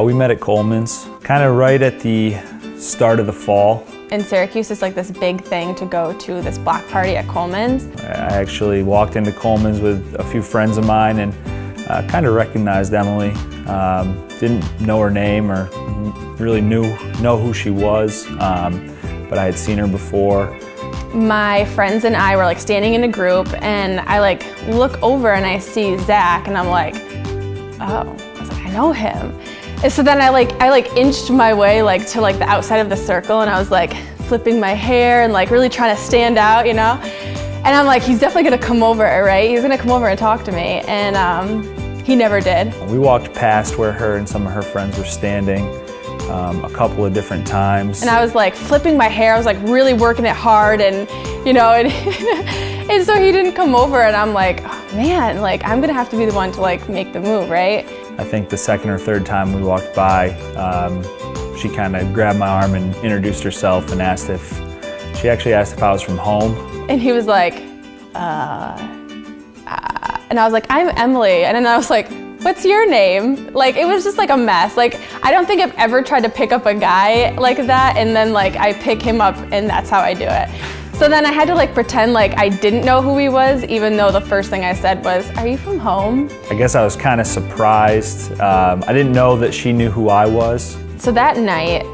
We met at Coleman's, kind of right at the start of the fall. In Syracuse, it's like this big thing to go to this block party at Coleman's. I actually walked into Coleman's with a few friends of mine and kind of recognized Emily. Didn't know her name or really know who she was, but I had seen her before. My friends and I were like standing in a group, and I like look over and I see Zack, and I'm like, oh, I was like, I know him. And so then I inched my way like to like the outside of the circle, and I was like flipping my hair and like really trying to stand out, you know? And I'm like, he's definitely gonna come over, right? He's gonna come over and talk to me, and he never did. We walked past where her and some of her friends were standing a couple of different times. And I was like flipping my hair, I was like really working it hard, and you know, and so he didn't come over, and I'm like, oh man, like I'm gonna have to be the one to like make the move, right? I think the second or third time we walked by, she kind of grabbed my arm and introduced herself and she actually asked if I was from home. And he was like, and I was like, I'm Emily. And then I was like, what's your name? Like, it was just like a mess. Like, I don't think I've ever tried to pick up a guy like that, and then like I pick him up and that's how I do it. So then I had to like pretend like I didn't know who he was, even though the first thing I said was, are you from home? I guess I was kind of surprised. I didn't know that she knew who I was. So that night,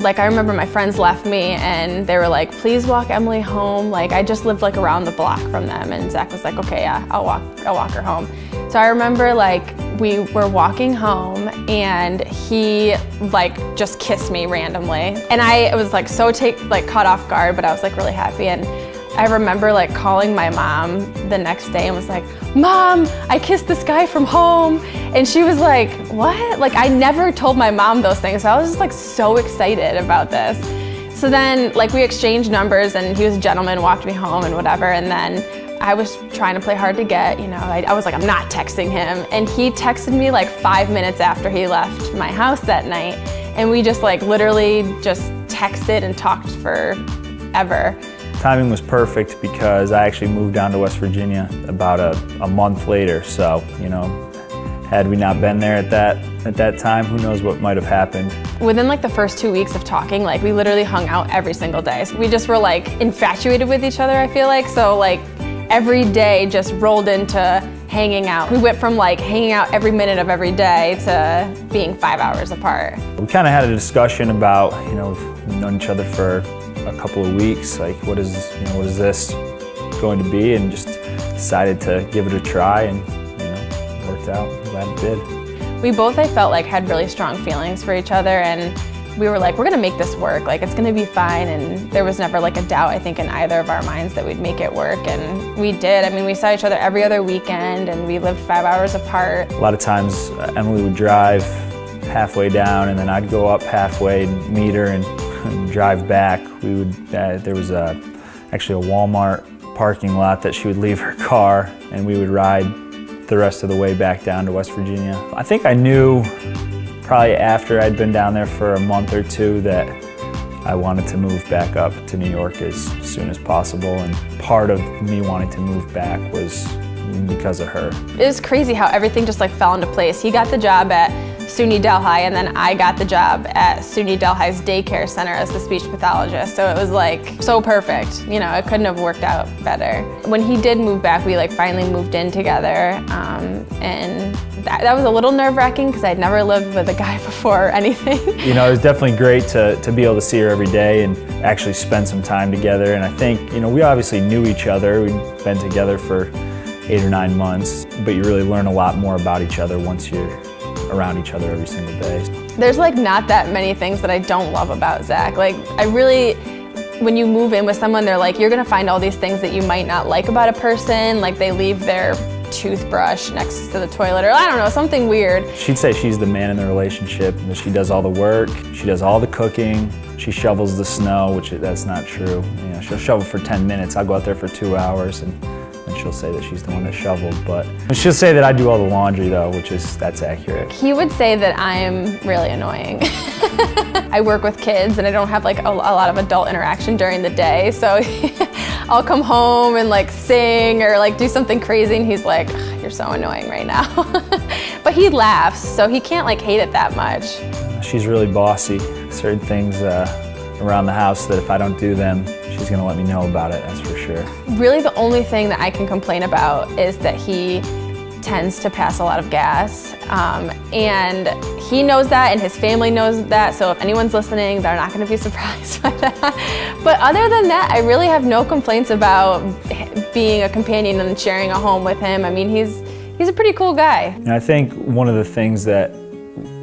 like I remember my friends left me and they were like, please walk Emily home. Like I just lived like around the block from them, and Zack was like, okay, yeah, I'll walk her home. So I remember like we were walking home and he like just kissed me randomly. And I was like so caught off guard, but I was like really happy. And I remember like calling my mom the next day and was like, Mom, I kissed this guy from home. And she was like, what? Like I never told my mom those things. So I was just like so excited about this. So then like we exchanged numbers, and he was a gentleman, walked me home and whatever. And then I was trying to play hard to get, you know, I was like, I'm not texting him. And he texted me like 5 minutes after he left my house that night. And we just like literally just texted and talked forever. Timing was perfect because I actually moved down to West Virginia about a month later. So, you know, had we not been there at that time, who knows what might have happened. Within like the first 2 weeks of talking, like we literally hung out every single day. So we just were like infatuated with each other, I feel like. So like every day just rolled into hanging out. We went from like hanging out every minute of every day to being 5 hours apart. We kind of had a discussion about, you know, we've known each other for a couple of weeks, like what is this going to be, and just decided to give it a try, and you know, it worked out. I'm glad it did. We both, I felt like, had really strong feelings for each other, and we were like, we're gonna make this work, like it's gonna be fine. And there was never like a doubt, I think, in either of our minds that we'd make it work, and we did. I mean, we saw each other every other weekend, and we lived 5 hours apart. A lot of times Emily would drive halfway down, and then I'd go up halfway and meet her and drive back. We would, there was actually a Walmart parking lot that she would leave her car, and we would ride the rest of the way back down to West Virginia. I think I knew probably after I'd been down there for a month or two that I wanted to move back up to New York as soon as possible, and part of me wanting to move back was because of her. It was crazy how everything just like fell into place. He got the job at SUNY Delhi, and then I got the job at SUNY Delhi's daycare center as the speech pathologist. So it was like so perfect. You know, it couldn't have worked out better. When he did move back, we like finally moved in together, and that was a little nerve-wracking because I'd never lived with a guy before or anything. You know, it was definitely great to be able to see her every day and actually spend some time together. And I think, you know, we obviously knew each other. We'd been together for 8 or 9 months, but you really learn a lot more about each other once you're around each other every single day. There's like not that many things that I don't love about Zack. Like I really, when you move in with someone, they're like, you're gonna find all these things that you might not like about a person. Like they leave their toothbrush next to the toilet, or I don't know, something weird. She'd say she's the man in the relationship, that she does all the work, she does all the cooking, she shovels the snow, which that's not true. You know, she'll shovel for 10 minutes, I'll go out there for 2 hours, and she'll say that she's the one that shoveled, but she'll say that I do all the laundry though, that's accurate. He would say that I'm really annoying. I work with kids and I don't have like a lot of adult interaction during the day, so I'll come home and like sing or like do something crazy, and he's like, you're so annoying right now. But but he laughs, so he can't like hate it that much. She's really bossy. Certain things around the house that if I don't do them, she's gonna let me know about it, that's for sure. Really the only thing that I can complain about is that he tends to pass a lot of gas. And he knows that and his family knows that, so if anyone's listening, they're not gonna be surprised by that. But other than that, I really have no complaints about being a companion and sharing a home with him. I mean, he's a pretty cool guy. And I think one of the things that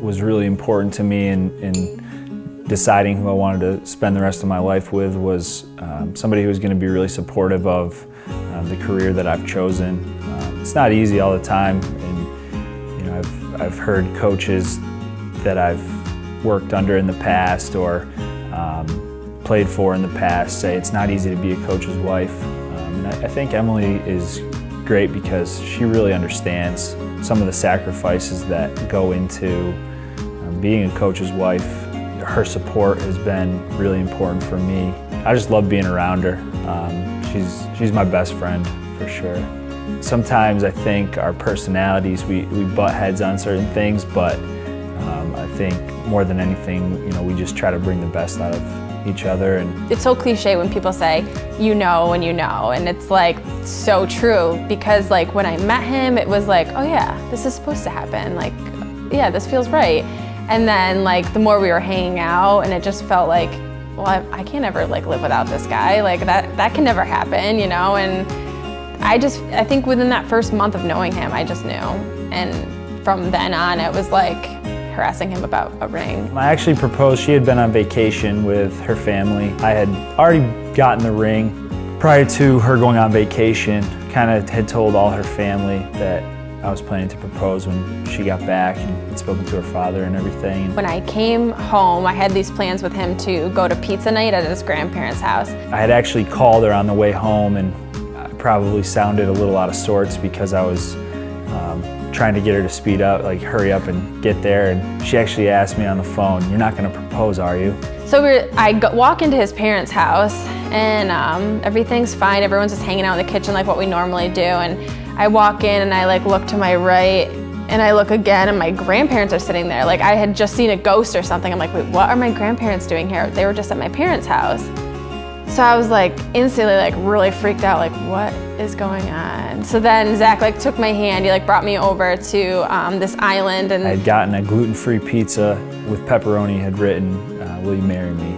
was really important to me in deciding who I wanted to spend the rest of my life with was somebody who was gonna be really supportive of the career that I've chosen. It's not easy all the time, and you know, I've heard coaches that I've worked under in the past or played for in the past say it's not easy to be a coach's wife. And I think Emily is great because she really understands some of the sacrifices that go into being a coach's wife. Her support has been really important for me. I just love being around her. She's my best friend for sure. Sometimes I think our personalities, we butt heads on certain things, but I think more than anything, you know, we just try to bring the best out of each other. And it's so cliche when people say, you know, and you know, and it's like so true because like when I met him, it was like, oh yeah, this is supposed to happen. Like, yeah, this feels right. And then like the more we were hanging out and it just felt like, well, I can't ever like live without this guy. Like that can never happen, you know? And I think within that first month of knowing him, I just knew. And from then on, it was like harassing him about a ring. I actually proposed, she had been on vacation with her family. I had already gotten the ring prior to her going on vacation. Kind of had told all her family that I was planning to propose when she got back and had spoken to her father and everything. When I came home, I had these plans with him to go to pizza night at his grandparents' house. I had actually called her on the way home and I probably sounded a little out of sorts because I was trying to get her to speed up, like hurry up and get there. And she actually asked me on the phone, "You're not gonna propose, are you?" So walk into his parents' house and everything's fine. Everyone's just hanging out in the kitchen like what we normally do. And I walk in and I like look to my right and I look again and my grandparents are sitting there. Like I had just seen a ghost or something. I'm like, wait, what are my grandparents doing here? They were just at my parents' house. So I was like instantly like really freaked out, like what is going on? So then Zach like took my hand, he like brought me over to this island. And I had gotten a gluten-free pizza with pepperoni, had written, "Will you marry me?"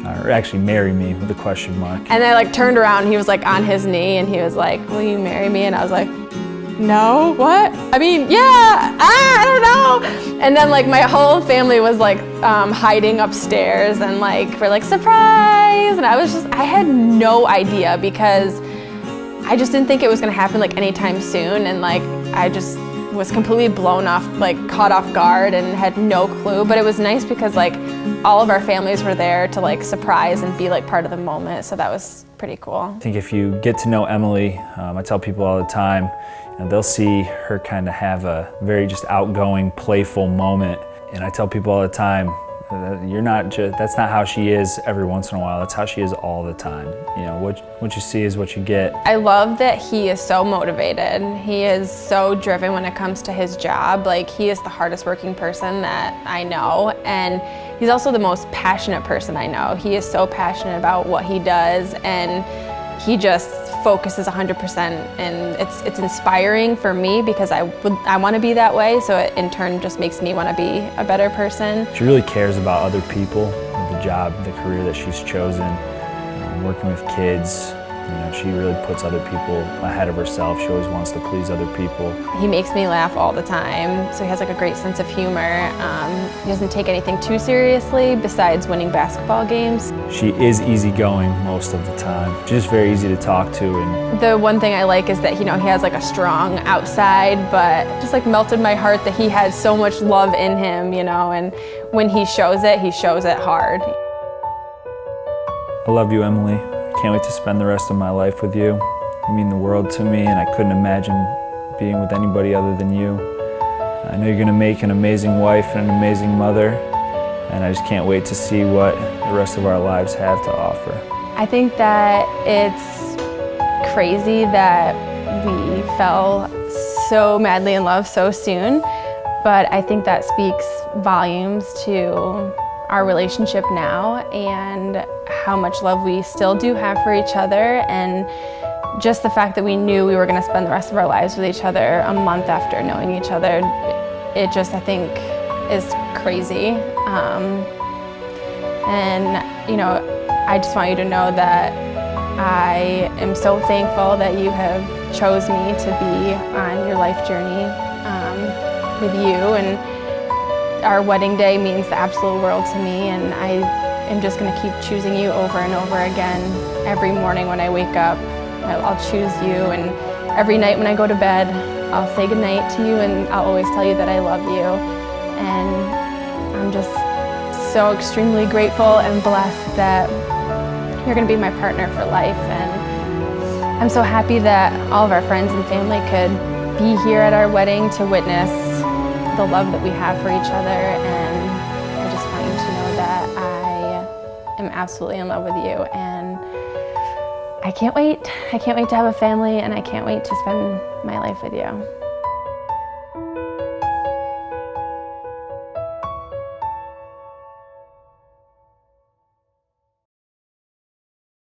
Or actually marry me with a question mark. And I like turned around and he was like on his knee and he was like, "Will you marry me?" And I was like, "No, what? I mean, yeah, I don't know." And then like my whole family was like hiding upstairs and like we're like, "Surprise!" And I had no idea because I just didn't think it was gonna happen like anytime soon. And like I just was completely blown off, like caught off guard and had no clue. But it was nice because like all of our families were there to like surprise and be like part of the moment. So that was pretty cool. I think if you get to know Emily, I tell people all the time, you know, they'll see her kind of have a very just outgoing, playful moment. And I tell people all the time, that's not how she is every once in a while, that's how she is all the time. You know, what you see is what you get. I love that he is so motivated. He is so driven when it comes to his job. Like he is the hardest working person that I know. And he's also the most passionate person I know. He is so passionate about what he does and he just focuses 100%, and it's inspiring for me because I want to be that way, so it in turn just makes me want to be a better person. She really cares about other people, the job, the career that she's chosen, working with kids. You know, she really puts other people ahead of herself. She always wants to please other people. He makes me laugh all the time, so he has like a great sense of humor. He doesn't take anything too seriously besides winning basketball games. She is easygoing most of the time. She's just very easy to talk to. And the one thing I like is that, you know, he has like a strong outside, but just like melted my heart that he has so much love in him, you know, and when he shows it hard. I love you, Emily. Can't wait to spend the rest of my life with you. You mean the world to me, and I couldn't imagine being with anybody other than you. I know you're gonna make an amazing wife and an amazing mother, and I just can't wait to see what the rest of our lives have to offer. I think that it's crazy that we fell so madly in love so soon, But I think that speaks volumes to our relationship now and how much love we still do have for each other, and just the fact that we knew we were going to spend the rest of our lives with each other a month after knowing each other, it just, I think, is crazy. And, you know, I just want you to know that I am so thankful that you have chose me to be on your life journey with you, and our wedding day means the absolute world to me, and I am just going to keep choosing you over and over again. Every morning when I wake up, I'll choose you, and every night when I go to bed, I'll say goodnight to you, and I'll always tell you that I love you. And I'm just so extremely grateful and blessed that you're going to be my partner for life. And I'm so happy that all of our friends and family could be here at our wedding to witness the love that we have for each other. And I just want you to know that I am absolutely in love with you, and I can't wait. I can't wait to have a family, and I can't wait to spend my life with you.